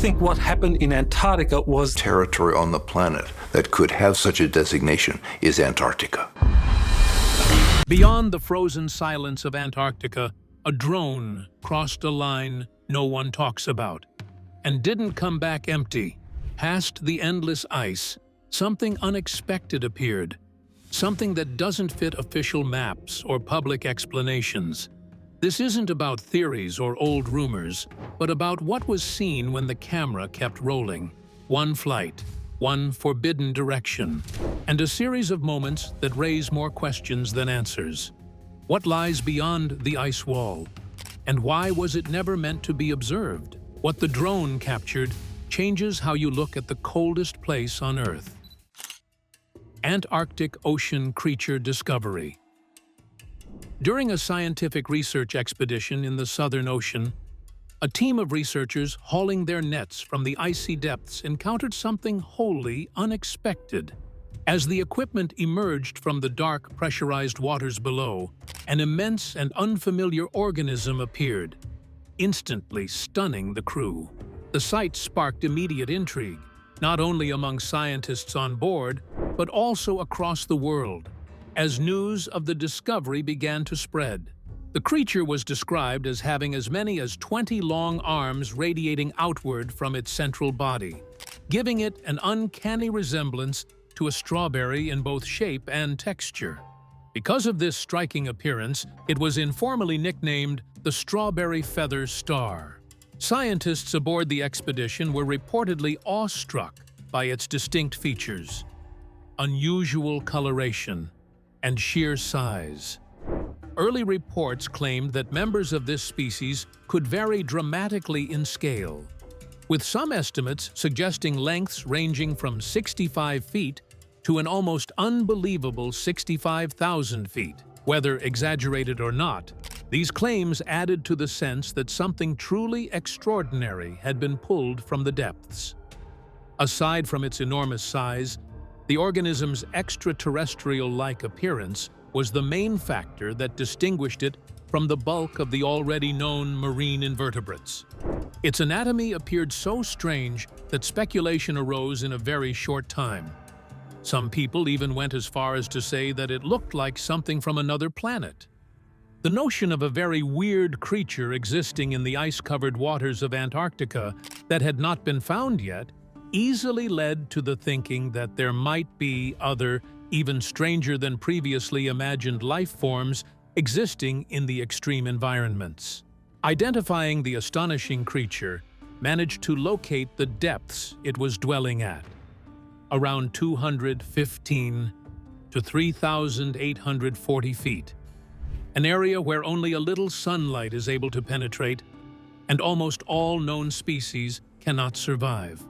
think what happened in Antarctica was Territory on the planet that could have such a designation is Antarctica. Beyond the frozen silence of Antarctica, a drone crossed a line no one talks about and didn't come back empty. Past the endless ice, something unexpected appeared, something that doesn't fit official maps or public explanations. This isn't about theories or old rumors, but about what was seen when the camera kept rolling. One flight, one forbidden direction, and a series of moments that raise more questions than answers. What lies beyond the ice wall? And why was it never meant to be observed? What the drone captured changes how you look at the coldest place on Earth. Antarctic Ocean Creature Discovery. During a scientific research expedition in the Southern Ocean, a team of researchers hauling their nets from the icy depths encountered something wholly unexpected. As the equipment emerged from the dark, pressurized waters below, an immense and unfamiliar organism appeared, instantly stunning the crew. The sight sparked immediate intrigue, not only among scientists on board, but also across the world, as news of the discovery began to spread. The creature was described as having as many as 20 long arms radiating outward from its central body, giving it an uncanny resemblance to a strawberry in both shape and texture. Because of this striking appearance, it was informally nicknamed the Strawberry Feather Star. Scientists aboard the expedition were reportedly awestruck by its distinct features, unusual coloration, and sheer size. Early reports claimed that members of this species could vary dramatically in scale, with some estimates suggesting lengths ranging from 65 feet to an almost unbelievable 65,000 feet. Whether exaggerated or not, these claims added to the sense that something truly extraordinary had been pulled from the depths. Aside from its enormous size, the organism's extraterrestrial-like appearance was the main factor that distinguished it from the bulk of the already known marine invertebrates. Its anatomy appeared so strange that speculation arose in a very short time. Some people even went as far as to say that it looked like something from another planet. The notion of a very weird creature existing in the ice-covered waters of Antarctica that had not been found yet easily led to the thinking that there might be other, even stranger than previously imagined life forms existing in the extreme environments. Identifying the astonishing creature managed to locate the depths it was dwelling at, around 215 to 3,840 feet, an area where only a little sunlight is able to penetrate and almost all known species cannot survive.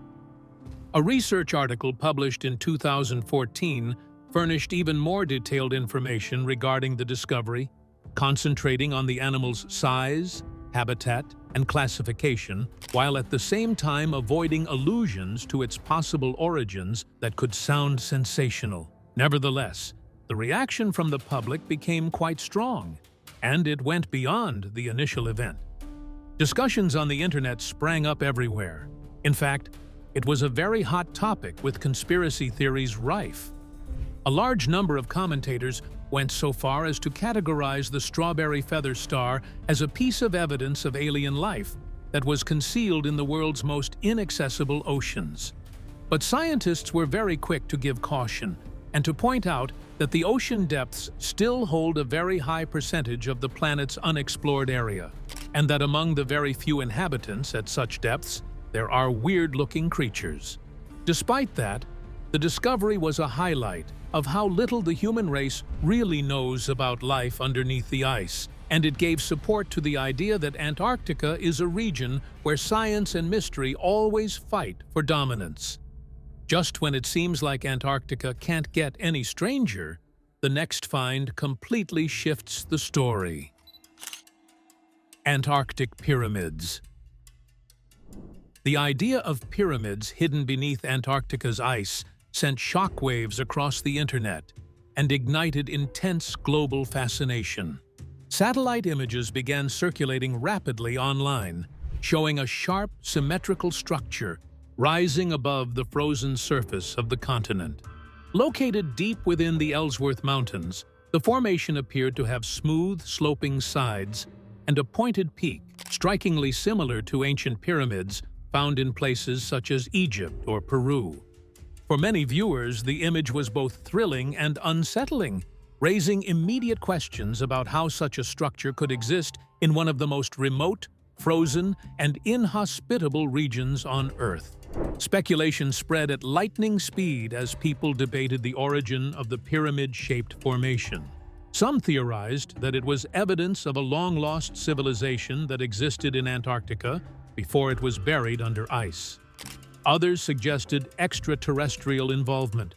A research article published in 2014 furnished even more detailed information regarding the discovery, concentrating on the animal's size, habitat, and classification, while at the same time avoiding allusions to its possible origins that could sound sensational. Nevertheless, the reaction from the public became quite strong, and it went beyond the initial event. Discussions on the internet sprang up everywhere. In fact, it was a very hot topic with conspiracy theories rife. A large number of commentators went so far as to categorize the Strawberry Feather Star as a piece of evidence of alien life that was concealed in the world's most inaccessible oceans. But scientists were very quick to give caution and to point out that the ocean depths still hold a very high percentage of the planet's unexplored area, and that among the very few inhabitants at such depths, there are weird-looking creatures. Despite that, the discovery was a highlight of how little the human race really knows about life underneath the ice, and it gave support to the idea that Antarctica is a region where science and mystery always fight for dominance. Just when it seems like Antarctica can't get any stranger, the next find completely shifts the story. Antarctic pyramids. The idea of pyramids hidden beneath Antarctica's ice sent shockwaves across the internet and ignited intense global fascination. Satellite images began circulating rapidly online, showing a sharp, symmetrical structure rising above the frozen surface of the continent. Located deep within the Ellsworth Mountains, the formation appeared to have smooth, sloping sides and a pointed peak, strikingly similar to ancient pyramids found in places such as Egypt or Peru. For many viewers, the image was both thrilling and unsettling, raising immediate questions about how such a structure could exist in one of the most remote, frozen, and inhospitable regions on Earth. Speculation spread at lightning speed as people debated the origin of the pyramid-shaped formation. Some theorized that it was evidence of a long-lost civilization that existed in Antarctica before it was buried under ice. Others suggested extraterrestrial involvement,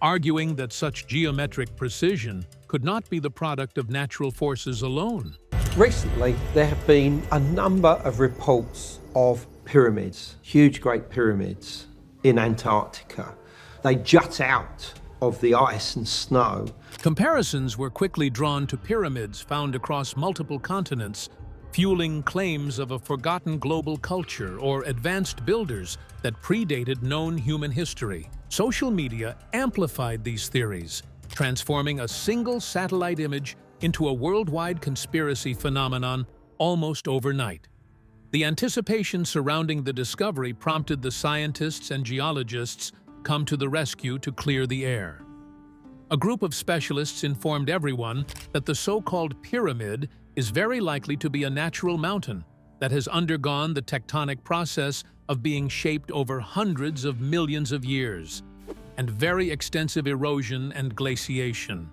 arguing that such geometric precision could not be the product of natural forces alone. Recently, there have been a number of reports of pyramids, huge great pyramids in Antarctica. They jut out of the ice and snow. Comparisons were quickly drawn to pyramids found across multiple continents, fueling claims of a forgotten global culture or advanced builders that predated known human history. Social media amplified these theories, transforming a single satellite image into a worldwide conspiracy phenomenon almost overnight. The anticipation surrounding the discovery prompted the scientists and geologists come to the rescue to clear the air. A group of specialists informed everyone that the so-called pyramid is very likely to be a natural mountain that has undergone the tectonic process of being shaped over hundreds of millions of years, and very extensive erosion and glaciation.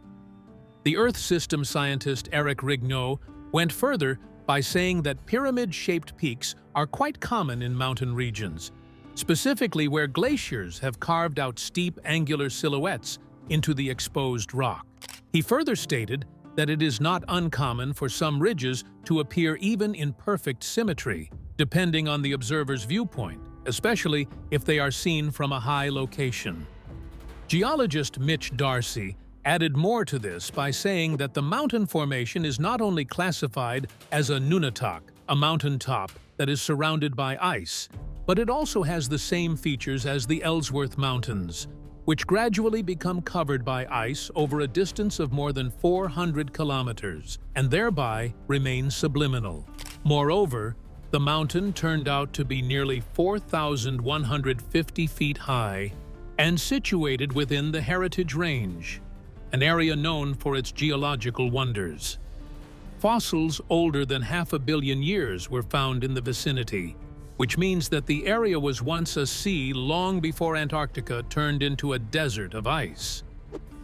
The Earth system scientist Eric Rignot went further by saying that pyramid-shaped peaks are quite common in mountain regions, specifically where glaciers have carved out steep angular silhouettes into the exposed rock. He further stated that it is not uncommon for some ridges to appear even in perfect symmetry, depending on the observer's viewpoint, especially if they are seen from a high location. Geologist Mitch Darcy added more to this by saying that the mountain formation is not only classified as a nunatak, a mountaintop that is surrounded by ice, but it also has the same features as the Ellsworth Mountains, which gradually become covered by ice over a distance of more than 400 kilometers, and thereby remain subliminal. Moreover, the mountain turned out to be nearly 4,150 feet high and situated within the Heritage Range, an area known for its geological wonders. Fossils older than 500 million years were found in the vicinity, which means that the area was once a sea long before Antarctica turned into a desert of ice.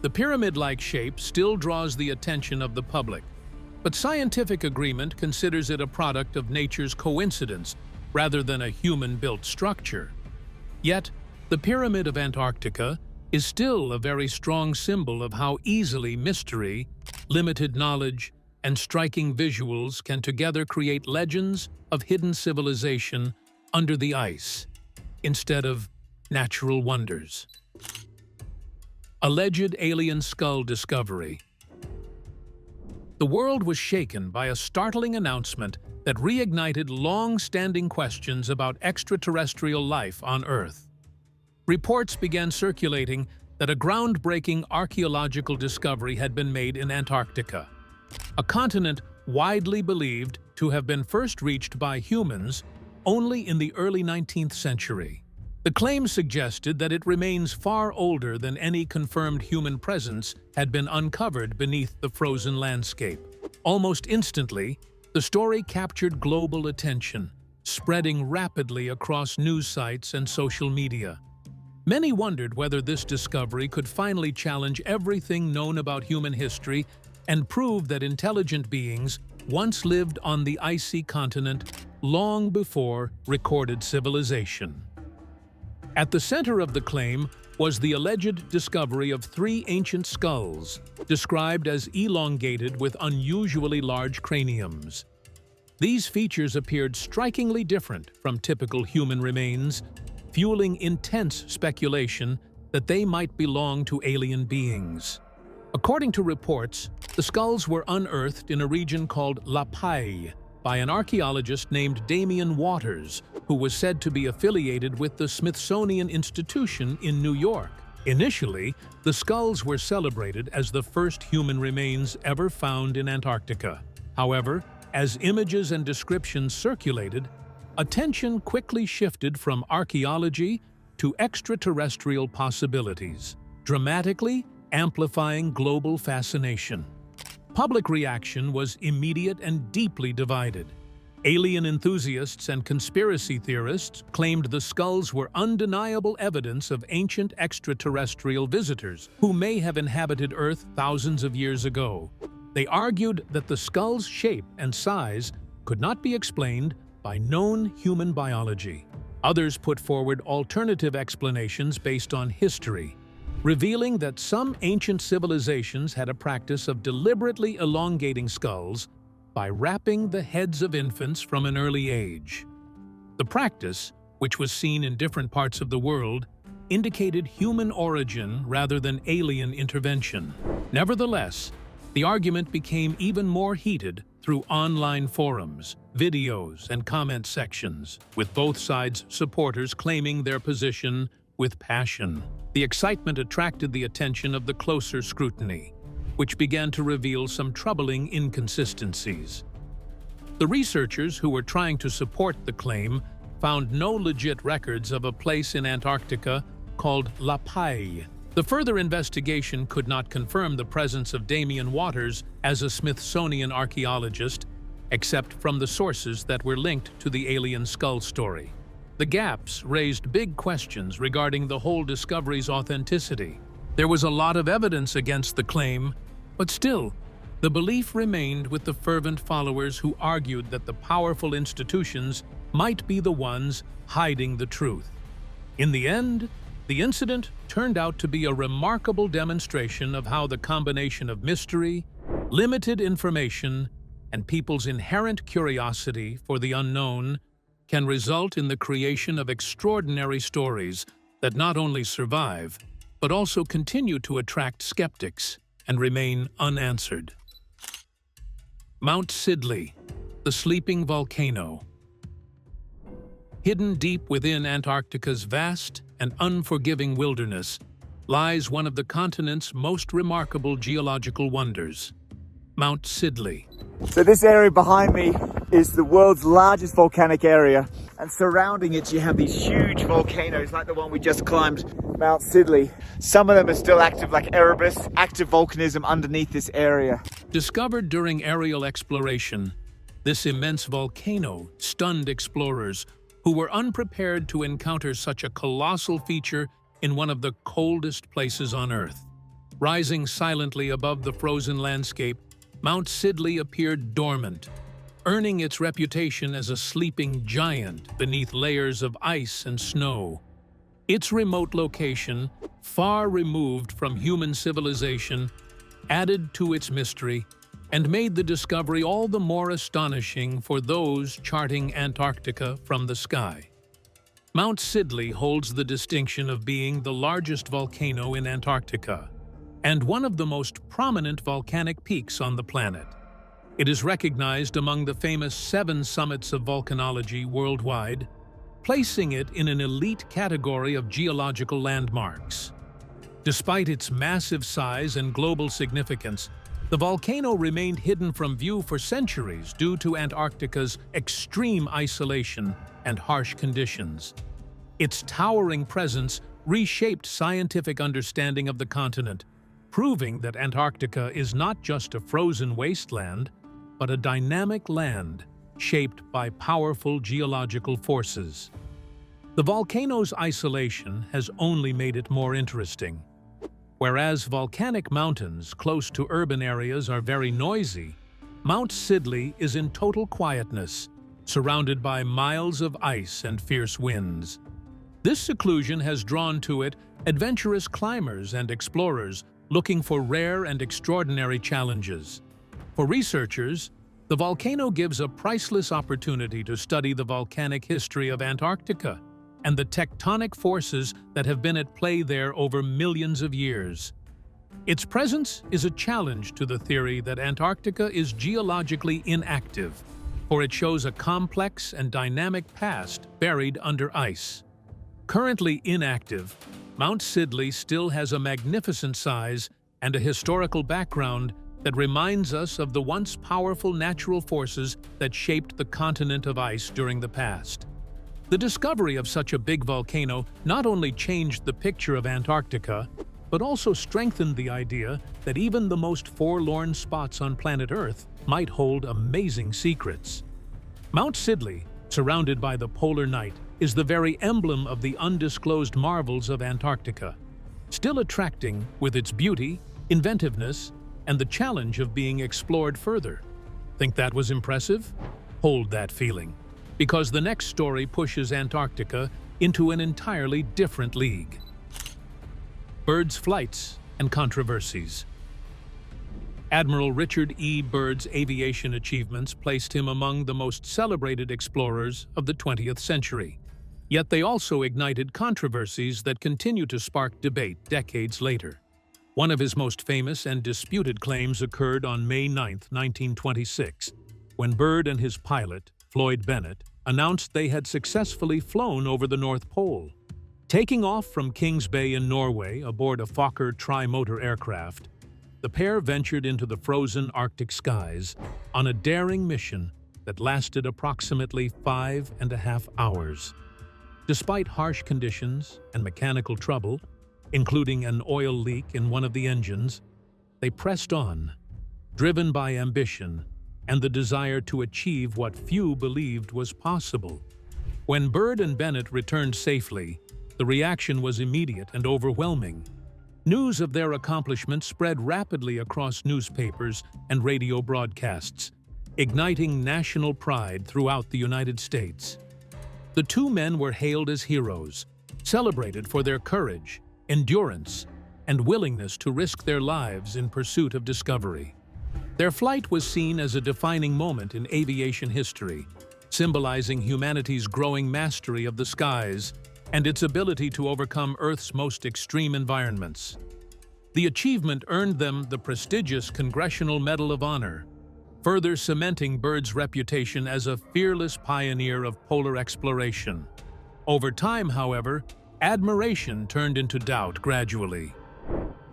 The pyramid-like shape still draws the attention of the public, but scientific agreement considers it a product of nature's coincidence rather than a human-built structure. Yet, the Pyramid of Antarctica is still a very strong symbol of how easily mystery, limited knowledge, and striking visuals can together create legends of hidden civilization under the ice, instead of natural wonders. Alleged alien skull discovery. The world was shaken by a startling announcement that reignited long-standing questions about extraterrestrial life on Earth. Reports began circulating that a groundbreaking archaeological discovery had been made in Antarctica, a continent widely believed to have been first reached by humans only in the early 19th century. The claim suggested that it remains far older than any confirmed human presence had been uncovered beneath the frozen landscape. Almost instantly, the story captured global attention, spreading rapidly across news sites and social media. Many wondered whether this discovery could finally challenge everything known about human history and prove that intelligent beings once lived on the icy continent long before recorded civilization. At the center of the claim was the alleged discovery of 3 ancient skulls, described as elongated with unusually large craniums. These features appeared strikingly different from typical human remains, fueling intense speculation that they might belong to alien beings. According to reports, the skulls were unearthed in a region called La Paille, by an archaeologist named Damien Waters, who was said to be affiliated with the Smithsonian Institution in New York. Initially, the skulls were celebrated as the first human remains ever found in Antarctica. However, as images and descriptions circulated, attention quickly shifted from archaeology to extraterrestrial possibilities, dramatically amplifying global fascination. Public reaction was immediate and deeply divided. Alien enthusiasts and conspiracy theorists claimed the skulls were undeniable evidence of ancient extraterrestrial visitors who may have inhabited Earth thousands of years ago. They argued that the skull's shape and size could not be explained by known human biology. Others put forward alternative explanations based on history, revealing that some ancient civilizations had a practice of deliberately elongating skulls by wrapping the heads of infants from an early age. The practice, which was seen in different parts of the world, indicated human origin rather than alien intervention. Nevertheless, the argument became even more heated through online forums, videos, and comment sections, with both sides' supporters claiming their position with passion. The excitement attracted the attention of the closer scrutiny, which began to reveal some troubling inconsistencies. The researchers who were trying to support the claim found no legit records of a place in Antarctica called La Paille. The further investigation could not confirm the presence of Damien Waters as a Smithsonian archaeologist, except from the sources that were linked to the alien skull story. The gaps raised big questions regarding the whole discovery's authenticity. There was a lot of evidence against the claim, but still, the belief remained with the fervent followers who argued that the powerful institutions might be the ones hiding the truth. In the end, the incident turned out to be a remarkable demonstration of how the combination of mystery, limited information, and people's inherent curiosity for the unknown can result in the creation of extraordinary stories that not only survive, but also continue to attract skeptics and remain unanswered. Mount Sidley, the sleeping volcano. Hidden deep within Antarctica's vast and unforgiving wilderness lies one of the continent's most remarkable geological wonders, Mount Sidley. So this area behind me is the world's largest volcanic area, and surrounding it you have these huge volcanoes like the one we just climbed, Mount Sidley. Some of them are still active, like Erebus, active volcanism underneath this area. Discovered during aerial exploration, this immense volcano stunned explorers who were unprepared to encounter such a colossal feature in one of the coldest places on Earth. Rising silently above the frozen landscape, Mount Sidley appeared dormant, earning its reputation as a sleeping giant beneath layers of ice and snow. Its remote location, far removed from human civilization, added to its mystery and made the discovery all the more astonishing for those charting Antarctica from the sky. Mount Sidley holds the distinction of being the largest volcano in Antarctica and one of the most prominent volcanic peaks on the planet. It is recognized among the famous 7 summits of volcanology worldwide, placing it in an elite category of geological landmarks. Despite its massive size and global significance, the volcano remained hidden from view for centuries due to Antarctica's extreme isolation and harsh conditions. Its towering presence reshaped scientific understanding of the continent, proving that Antarctica is not just a frozen wasteland, but a dynamic land shaped by powerful geological forces. The volcano's isolation has only made it more interesting. Whereas volcanic mountains close to urban areas are very noisy, Mount Sidley is in total quietness, surrounded by miles of ice and fierce winds. This seclusion has drawn to it adventurous climbers and explorers looking for rare and extraordinary challenges. For researchers, the volcano gives a priceless opportunity to study the volcanic history of Antarctica and the tectonic forces that have been at play there over millions of years. Its presence is a challenge to the theory that Antarctica is geologically inactive. for it shows a complex and dynamic past buried under ice. Currently inactive, Mount Sidley still has a magnificent size and a historical background that reminds us of the once powerful natural forces that shaped the continent of ice during the past. The discovery of such a big volcano not only changed the picture of Antarctica, but also strengthened the idea that even the most forlorn spots on planet Earth might hold amazing secrets. Mount Sidley, surrounded by the polar night, is the very emblem of the undisclosed marvels of Antarctica, still attracting with its beauty, inventiveness, and the challenge of being explored further. Think that was impressive? Hold that feeling, because the next story pushes Antarctica into an entirely different league. Byrd's flights and controversies. Admiral Richard E. Byrd's aviation achievements placed him among the most celebrated explorers of the 20th century. Yet they also ignited controversies that continue to spark debate decades later. One of his most famous and disputed claims occurred on May 9, 1926, when Byrd and his pilot, Floyd Bennett, announced they had successfully flown over the North Pole. Taking off from Kings Bay in Norway aboard a Fokker tri-motor aircraft, the pair ventured into the frozen Arctic skies on a daring mission that lasted approximately 5.5 hours. Despite harsh conditions and mechanical trouble, including an oil leak in one of the engines, they pressed on, driven by ambition and the desire to achieve what few believed was possible. When Byrd and Bennett returned safely, the reaction was immediate and overwhelming. News of their accomplishment spread rapidly across newspapers and radio broadcasts, igniting national pride throughout the United States. The two men were hailed as heroes, celebrated for their courage, endurance, and willingness to risk their lives in pursuit of discovery. Their flight was seen as a defining moment in aviation history, symbolizing humanity's growing mastery of the skies and its ability to overcome Earth's most extreme environments. The achievement earned them the prestigious Congressional Medal of Honor, further cementing Byrd's reputation as a fearless pioneer of polar exploration. Over time, however, admiration turned into doubt gradually.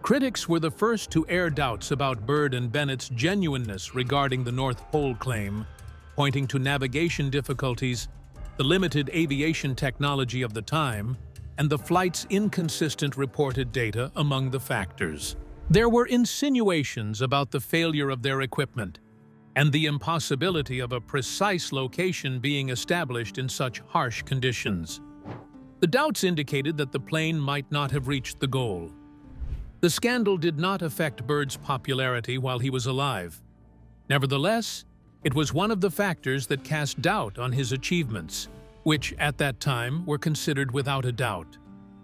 Critics were the first to air doubts about Byrd and Bennett's genuineness regarding the North Pole claim, pointing to navigation difficulties, the limited aviation technology of the time, and the flight's inconsistent reported data among the factors. There were insinuations about the failure of their equipment and the impossibility of a precise location being established in such harsh conditions. The doubts indicated that the plane might not have reached the goal. The scandal did not affect Byrd's popularity while he was alive. Nevertheless, it was one of the factors that cast doubt on his achievements, which at that time were considered without a doubt.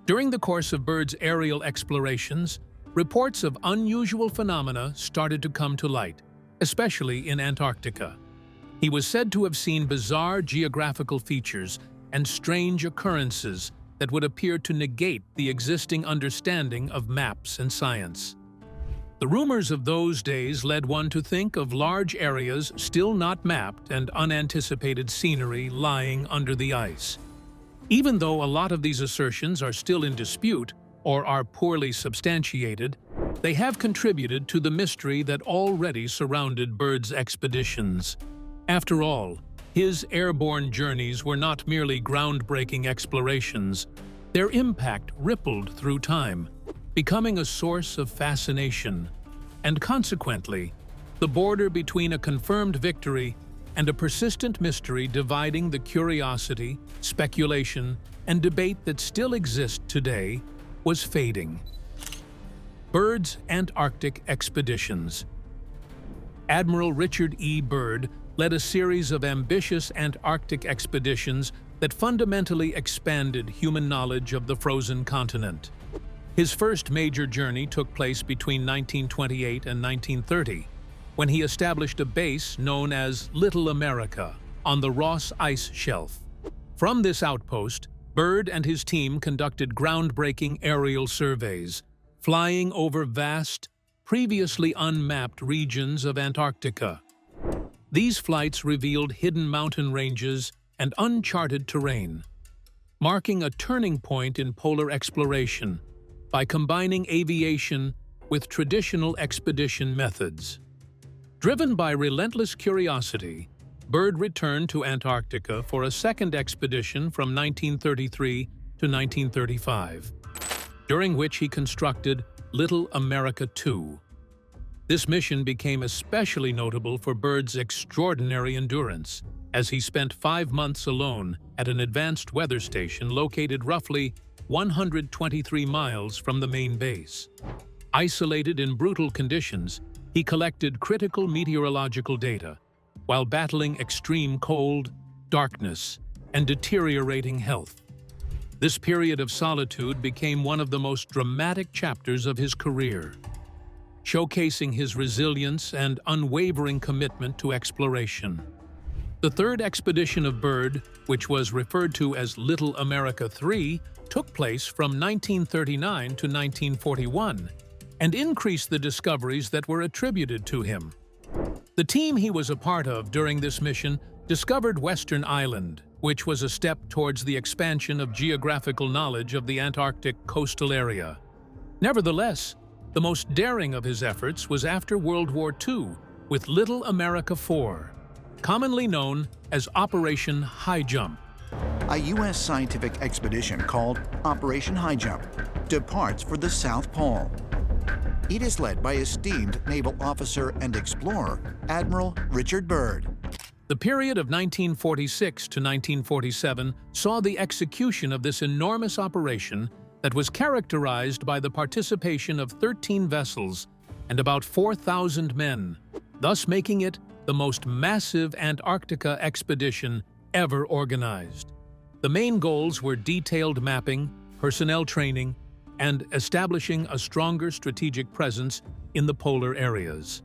During the course of Byrd's aerial explorations, reports of unusual phenomena started to come to light, especially in Antarctica. He was said to have seen bizarre geographical features and strange occurrences that would appear to negate the existing understanding of maps and science. The rumors of those days led one to think of large areas still not mapped and unanticipated scenery lying under the ice. Even though a lot of these assertions are still in dispute or are poorly substantiated, they have contributed to the mystery that already surrounded Byrd's expeditions. After all, his airborne journeys were not merely groundbreaking explorations. Their impact rippled through time, becoming a source of fascination, and consequently, the border between a confirmed victory and a persistent mystery dividing the curiosity, speculation, and debate that still exist today was fading. Byrd's Antarctic expeditions. Admiral Richard E. Byrd led a series of ambitious Antarctic expeditions that fundamentally expanded human knowledge of the frozen continent. His first major journey took place between 1928 and 1930, when he established a base known as Little America on the Ross Ice Shelf. From this outpost, Byrd and his team conducted groundbreaking aerial surveys, flying over vast, previously unmapped regions of Antarctica. These flights revealed hidden mountain ranges and uncharted terrain, marking a turning point in polar exploration by combining aviation with traditional expedition methods. Driven by relentless curiosity, Byrd returned to Antarctica for a second expedition from 1933 to 1935, during which he constructed Little America 2. This mission became especially notable for Byrd's extraordinary endurance, as he spent 5 months alone at an advanced weather station located roughly 123 miles from the main base. Isolated in brutal conditions, he collected critical meteorological data while battling extreme cold, darkness, and deteriorating health. This period of solitude became one of the most dramatic chapters of his career, showcasing his resilience and unwavering commitment to exploration. The third expedition of Byrd, which was referred to as Little America 3, took place from 1939 to 1941 and increased the discoveries that were attributed to him. The team he was a part of during this mission discovered Western Island, which was a step towards the expansion of geographical knowledge of the Antarctic coastal area. Nevertheless, the most daring of his efforts was after World War II with Little America 4, commonly known as Operation High Jump. A U.S. scientific expedition called Operation High Jump departs for the South Pole. It is led by esteemed naval officer and explorer, Admiral Richard Byrd. The period of 1946 to 1947 saw the execution of this enormous operation that was characterized by the participation of 13 vessels and about 4,000 men, thus making it the most massive Antarctica expedition ever organized. The main goals were detailed mapping, personnel training, and establishing a stronger strategic presence in the polar areas.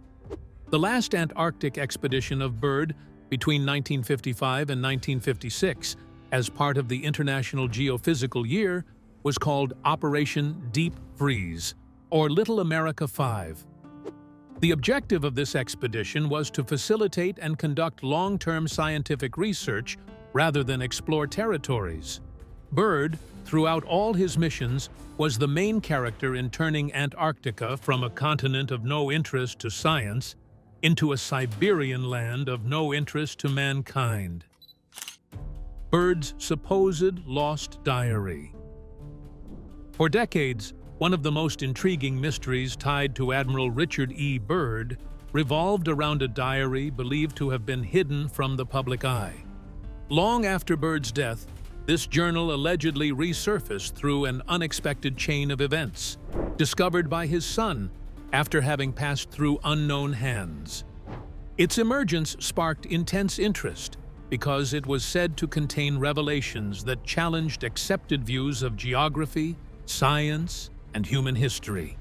The last Antarctic expedition of Byrd between 1955 and 1956, as part of the International Geophysical Year, was called Operation Deep Freeze, or Little America 5. The objective of this expedition was to facilitate and conduct long-term scientific research rather than explore territories. Byrd, throughout all his missions, was the main character in turning Antarctica from a continent of no interest to science into a Siberian land of no interest to mankind. Byrd's supposed lost diary. For decades, one of the most intriguing mysteries tied to Admiral Richard E. Byrd revolved around a diary believed to have been hidden from the public eye. Long after Byrd's death, this journal allegedly resurfaced through an unexpected chain of events, discovered by his son after having passed through unknown hands. Its emergence sparked intense interest because it was said to contain revelations that challenged accepted views of geography, science, and human history.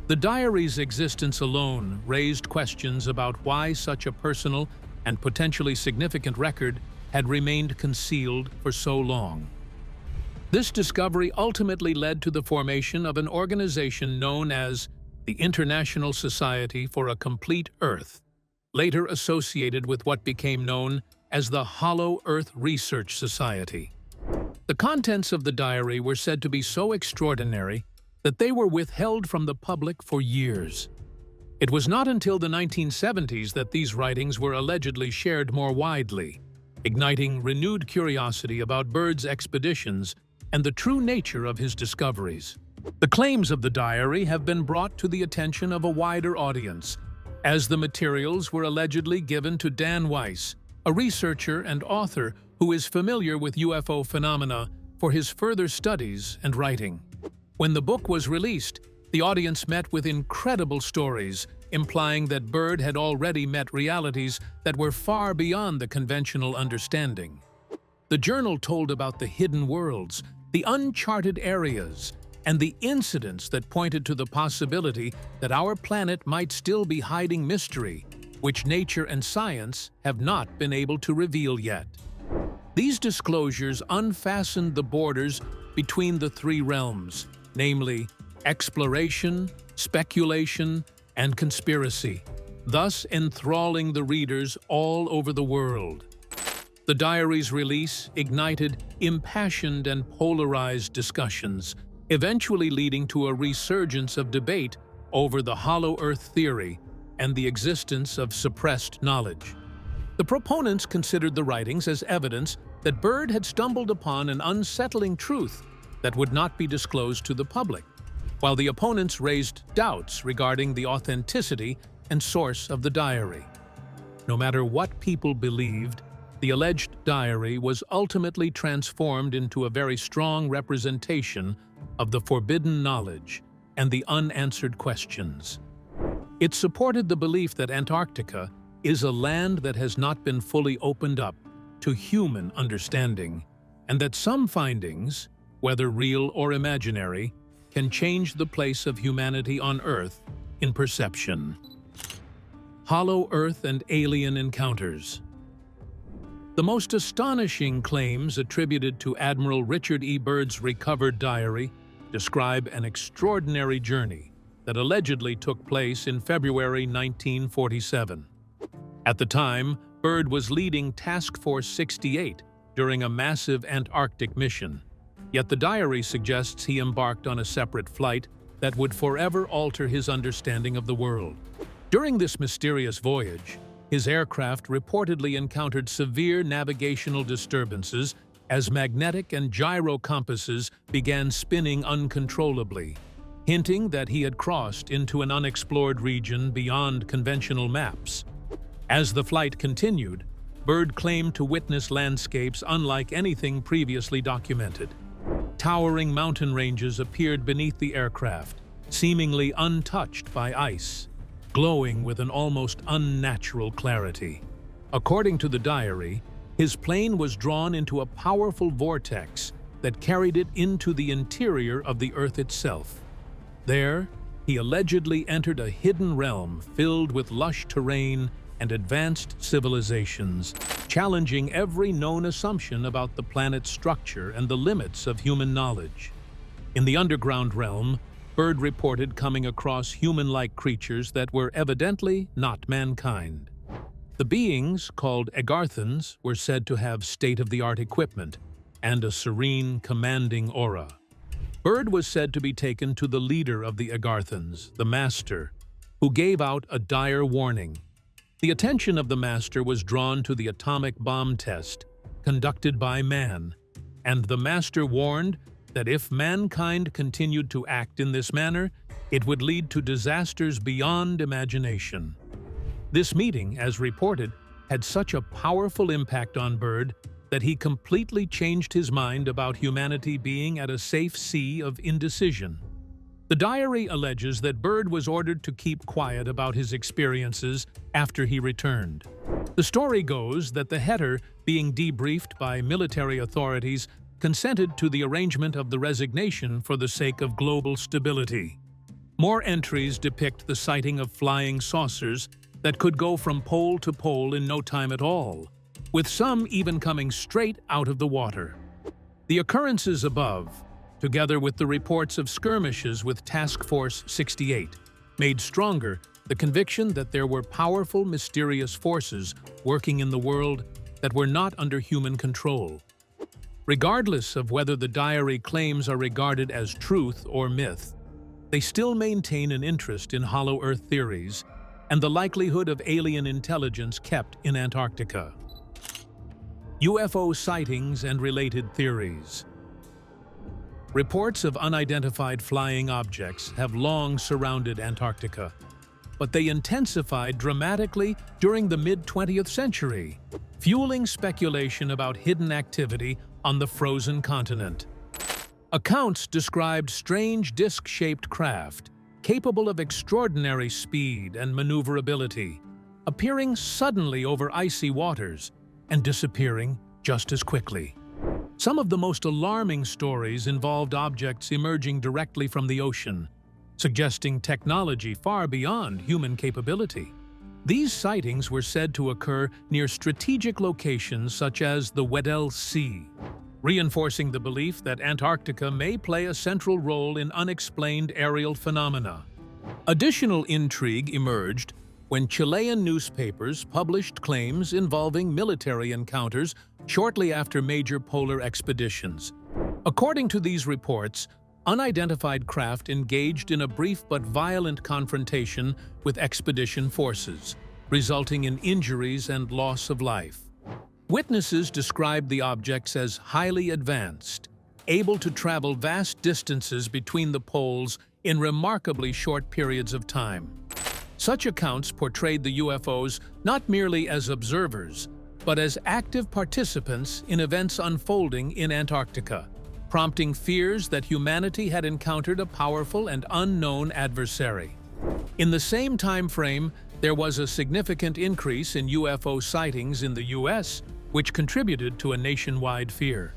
The diary's existence alone raised questions about why such a personal and potentially significant record had remained concealed for so long. This discovery ultimately led to the formation of an organization known as the International Society for a Complete Earth, later associated with what became known as the Hollow Earth Research Society. The contents of the diary were said to be so extraordinary that they were withheld from the public for years. It was not until the 1970s that these writings were allegedly shared more widely, igniting renewed curiosity about Byrd's expeditions and the true nature of his discoveries. The claims of the diary have been brought to the attention of a wider audience, as the materials were allegedly given to Dan Weiss, a researcher and author who is familiar with UFO phenomena, for his further studies and writing. When the book was released, the audience met with incredible stories implying that Byrd had already met realities that were far beyond the conventional understanding. The journal told about the hidden worlds, the uncharted areas, and the incidents that pointed to the possibility that our planet might still be hiding mystery, which nature and science have not been able to reveal yet. These disclosures unfastened the borders between the three realms, namely exploration, speculation, and conspiracy, thus enthralling the readers all over the world. The diary's release ignited impassioned and polarized discussions, eventually leading to a resurgence of debate over the hollow Earth theory and the existence of suppressed knowledge. The proponents considered the writings as evidence that Byrd had stumbled upon an unsettling truth that would not be disclosed to the public, while the opponents raised doubts regarding the authenticity and source of the diary. No matter what people believed, the alleged diary was ultimately transformed into a very strong representation of the forbidden knowledge and the unanswered questions. It supported the belief that Antarctica is a land that has not been fully opened up to human understanding, and that some findings, whether real or imaginary, can change the place of humanity on Earth in perception. Hollow Earth and alien encounters. The most astonishing claims attributed to Admiral Richard E. Byrd's recovered diary describe an extraordinary journey that allegedly took place in February 1947. At the time, Byrd was leading Task Force 68 during a massive Antarctic mission, yet the diary suggests he embarked on a separate flight that would forever alter his understanding of the world. During this mysterious voyage, his aircraft reportedly encountered severe navigational disturbances as magnetic and gyro compasses began spinning uncontrollably, hinting that he had crossed into an unexplored region beyond conventional maps. As the flight continued, Byrd claimed to witness landscapes unlike anything previously documented. Towering mountain ranges appeared beneath the aircraft, seemingly untouched by ice, glowing with an almost unnatural clarity. According to the diary, his plane was drawn into a powerful vortex that carried it into the interior of the Earth itself. There, he allegedly entered a hidden realm filled with lush terrain and advanced civilizations, challenging every known assumption about the planet's structure and the limits of human knowledge. In the underground realm, Byrd reported coming across human-like creatures that were evidently not mankind. The beings, called Agarthans, were said to have state-of-the-art equipment and a serene, commanding aura. Byrd was said to be taken to the leader of the Agarthans, the Master, who gave out a dire warning. The attention of the Master was drawn to the atomic bomb test conducted by man, and the Master warned that if mankind continued to act in this manner, it would lead to disasters beyond imagination. This meeting, as reported, had such a powerful impact on Byrd that he completely changed his mind about humanity being at a safe sea of indecision. The diary alleges that Byrd was ordered to keep quiet about his experiences after he returned. The story goes that the header, being debriefed by military authorities, consented to the arrangement of the resignation for the sake of global stability. More entries depict the sighting of flying saucers that could go from pole to pole in no time at all, with some even coming straight out of the water. The occurrences above, together with the reports of skirmishes with Task Force 68, made stronger the conviction that there were powerful, mysterious forces working in the world that were not under human control. Regardless of whether the diary claims are regarded as truth or myth, they still maintain an interest in hollow Earth theories and the likelihood of alien intelligence kept in Antarctica. UFO sightings and related theories. Reports of unidentified flying objects have long surrounded Antarctica, but they intensified dramatically during the mid-20th century, fueling speculation about hidden activity on the frozen continent. Accounts described strange disc-shaped craft, capable of extraordinary speed and maneuverability, appearing suddenly over icy waters and disappearing just as quickly. Some of the most alarming stories involved objects emerging directly from the ocean, suggesting technology far beyond human capability. These sightings were said to occur near strategic locations such as the Weddell Sea, reinforcing the belief that Antarctica may play a central role in unexplained aerial phenomena. Additional intrigue emerged when Chilean newspapers published claims involving military encounters shortly after major polar expeditions. According to these reports, unidentified craft engaged in a brief but violent confrontation with expedition forces, resulting in injuries and loss of life. Witnesses described the objects as highly advanced, able to travel vast distances between the poles in remarkably short periods of time. Such accounts portrayed the UFOs not merely as observers, but as active participants in events unfolding in Antarctica, prompting fears that humanity had encountered a powerful and unknown adversary. In the same time frame, there was a significant increase in UFO sightings in the US, which contributed to a nationwide fear.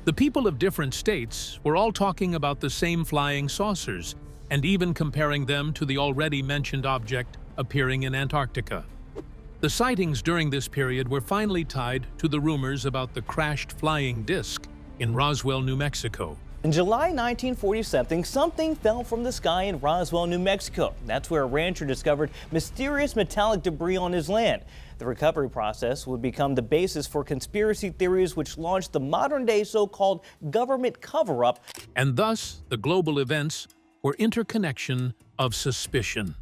The people of different states were all talking about the same flying saucers, and even comparing them to the already mentioned object appearing in Antarctica. The sightings during this period were finally tied to the rumors about the crashed flying disc in Roswell, New Mexico. In July 1940, something fell from the sky in Roswell, New Mexico. That's where a rancher discovered mysterious metallic debris on his land. The recovery process would become the basis for conspiracy theories which launched the modern-day so-called government cover-up. And thus, the global events were interconnection of suspicion.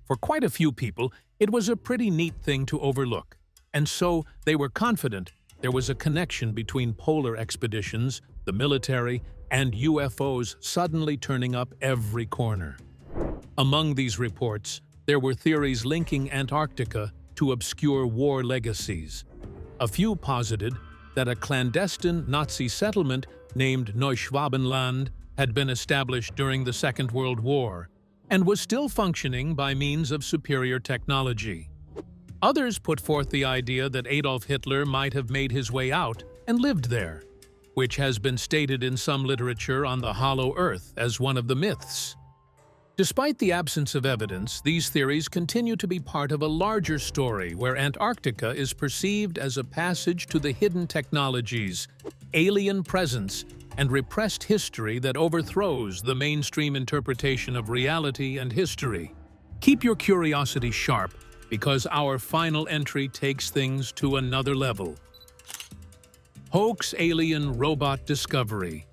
For quite a few people, it was a pretty neat thing to overlook, and so they were confident there was a connection between polar expeditions, the military, and UFOs suddenly turning up every corner. Among these reports, there were theories linking Antarctica to obscure war legacies. A few posited that a clandestine Nazi settlement named Neuschwabenland had been established during the Second World War and was still functioning by means of superior technology. Others put forth the idea that Adolf Hitler might have made his way out and lived there, which has been stated in some literature on the Hollow Earth as one of the myths. Despite the absence of evidence, these theories continue to be part of a larger story where Antarctica is perceived as a passage to the hidden technologies, alien presence, and repressed history that overthrows the mainstream interpretation of reality and history. Keep your curiosity sharp, because our final entry takes things to another level. Hoax alien robot discovery.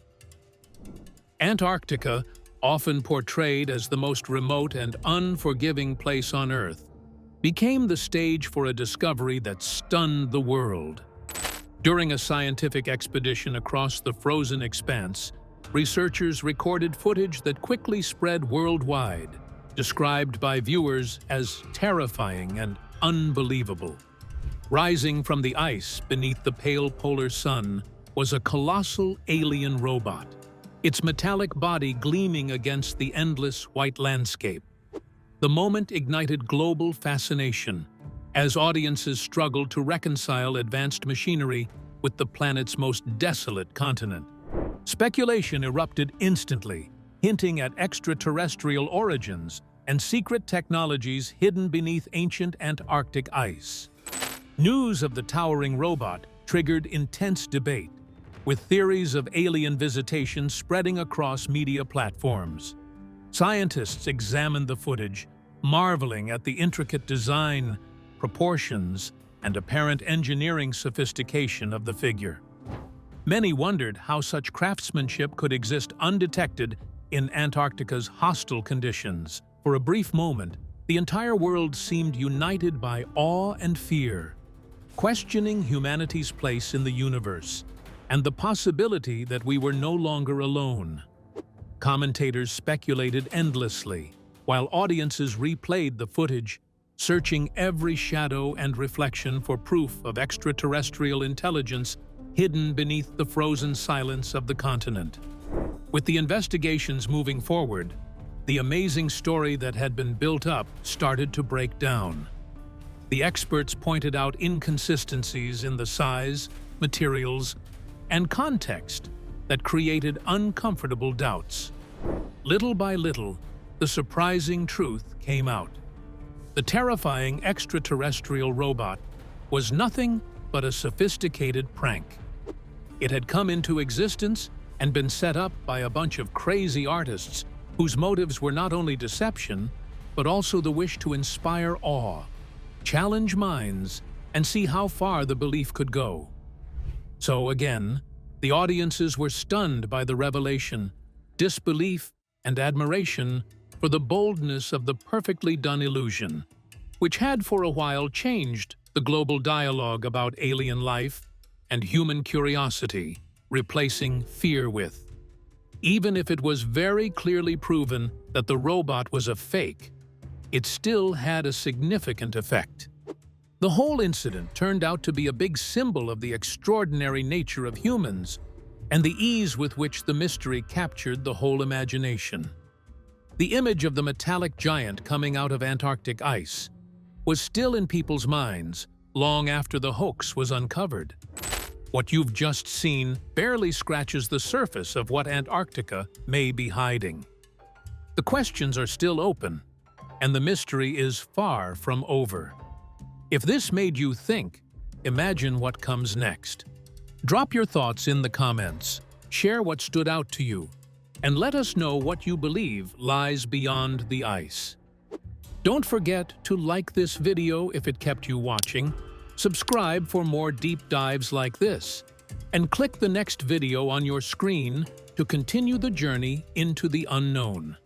Antarctica, often portrayed as the most remote and unforgiving place on Earth, became the stage for a discovery that stunned the world. During a scientific expedition across the frozen expanse, researchers recorded footage that quickly spread worldwide, described by viewers as terrifying and unbelievable. Rising from the ice beneath the pale polar sun was a colossal alien robot, its metallic body gleaming against the endless white landscape. The moment ignited global fascination as audiences struggled to reconcile advanced machinery with the planet's most desolate continent. Speculation erupted instantly, hinting at extraterrestrial origins and secret technologies hidden beneath ancient Antarctic ice. News of the towering robot triggered intense debate, with theories of alien visitation spreading across media platforms. Scientists examined the footage, marveling at the intricate design, proportions, and apparent engineering sophistication of the figure. Many wondered how such craftsmanship could exist undetected in Antarctica's hostile conditions. For a brief moment, the entire world seemed united by awe and fear, questioning humanity's place in the universe and the possibility that we were no longer alone. Commentators speculated endlessly, while audiences replayed the footage, searching every shadow and reflection for proof of extraterrestrial intelligence hidden beneath the frozen silence of the continent. With the investigations moving forward, the amazing story that had been built up started to break down. The experts pointed out inconsistencies in the size, materials, and context that created uncomfortable doubts. Little by little, the surprising truth came out. The terrifying extraterrestrial robot was nothing but a sophisticated prank. It had come into existence and been set up by a bunch of crazy artists whose motives were not only deception, but also the wish to inspire awe, challenge minds, and see how far the belief could go. So again, the audiences were stunned by the revelation, disbelief, and admiration for the boldness of the perfectly done illusion, which had for a while changed the global dialogue about alien life and human curiosity, replacing fear with. Even if it was very clearly proven that the robot was a fake, it still had a significant effect. The whole incident turned out to be a big symbol of the extraordinary nature of humans and the ease with which the mystery captured the whole imagination. The image of the metallic giant coming out of Antarctic ice was still in people's minds long after the hoax was uncovered. What you've just seen barely scratches the surface of what Antarctica may be hiding. The questions are still open, and the mystery is far from over. If this made you think, imagine what comes next. Drop your thoughts in the comments, share what stood out to you, and let us know what you believe lies beyond the ice. Don't forget to like this video if it kept you watching, subscribe for more deep dives like this, and click the next video on your screen to continue the journey into the unknown.